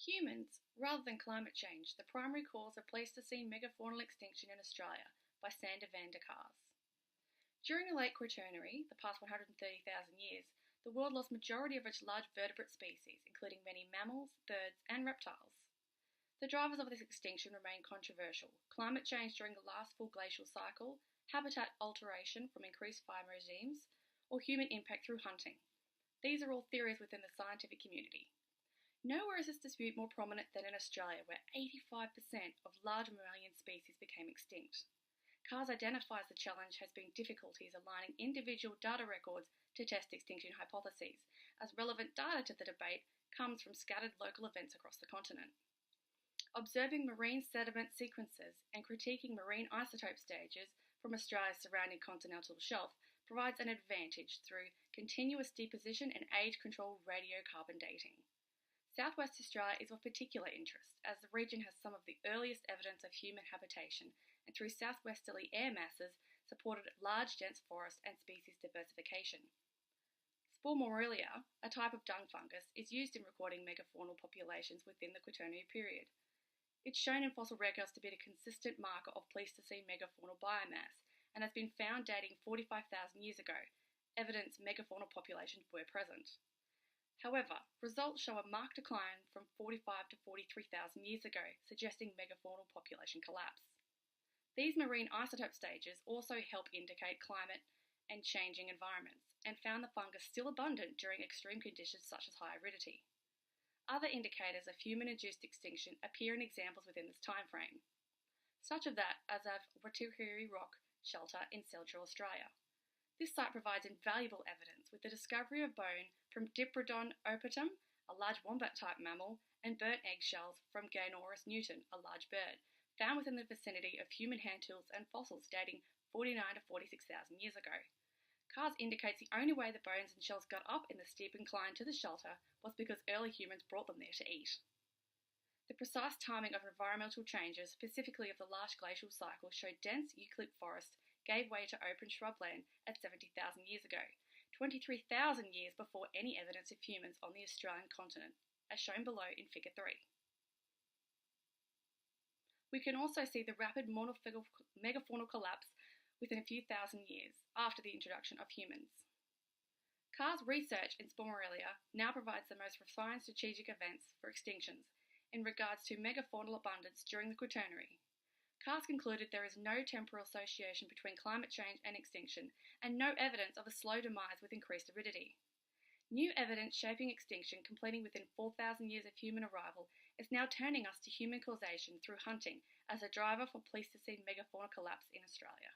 Humans, rather than climate change, the primary cause of Pleistocene megafaunal extinction in Australia by Sander van der Kaars. During the late Quaternary, the past 130,000 years, the world lost majority of its large vertebrate species, including many mammals, birds, and reptiles. The drivers of this extinction remain controversial: climate change during the last full glacial cycle, habitat alteration from increased fire regimes, or human impact through hunting. These are all theories within the scientific community. Nowhere is this dispute more prominent than in Australia, where 85% of large mammalian species became extinct. Kaars identifies the challenge as being difficulties aligning individual data records to test extinction hypotheses, as relevant data to the debate comes from scattered local events across the continent. Observing marine sediment sequences and critiquing marine isotope stages from Australia's surrounding continental shelf provides an advantage through continuous deposition and age-controlled radiocarbon dating. Southwest Australia is of particular interest, as the region has some of the earliest evidence of human habitation, and through southwesterly air masses supported large dense forest and species diversification. Spore Morelia, a type of dung fungus, is used in recording megafaunal populations within the Quaternary period. It's shown in fossil records to be a consistent marker of Pleistocene megafaunal biomass, and has been found dating 45,000 years ago, evidence megafaunal populations were present. However, results show a marked decline from 45 to 43,000 years ago, suggesting megafaunal population collapse. These marine isotope stages also help indicate climate and changing environments, and found the fungus still abundant during extreme conditions such as high aridity. Other indicators of human-induced extinction appear in examples within this time frame, such as that of Reticuli rock shelter in Central Australia. This site provides invaluable evidence, with the discovery of bone from Diprotodon opatum, a large wombat-type mammal, and burnt eggshells from Ganoris newton, a large bird, found within the vicinity of human hand tools and fossils dating 49 to 46,000 years ago. Kaars indicates the only way the bones and shells got up in the steep incline to the shelter was because early humans brought them there to eat. The precise timing of environmental changes, specifically of the last glacial cycle, showed dense eucalypt forest gave way to open shrubland at 70,000 years ago, 23,000 years before any evidence of humans on the Australian continent, as shown below in Figure 3. We can also see the rapid megafaunal collapse within a few thousand years after the introduction of humans. Kaars' research in Spore Morelia now provides the most refined strategic events for extinctions in regards to megafaunal abundance during the Quaternary. Kaars concluded there is no temporal association between climate change and extinction, and no evidence of a slow demise with increased aridity. New evidence shaping extinction completing within 4,000 years of human arrival is now turning us to human causation through hunting as a driver for Pleistocene megafaunal collapse in Australia.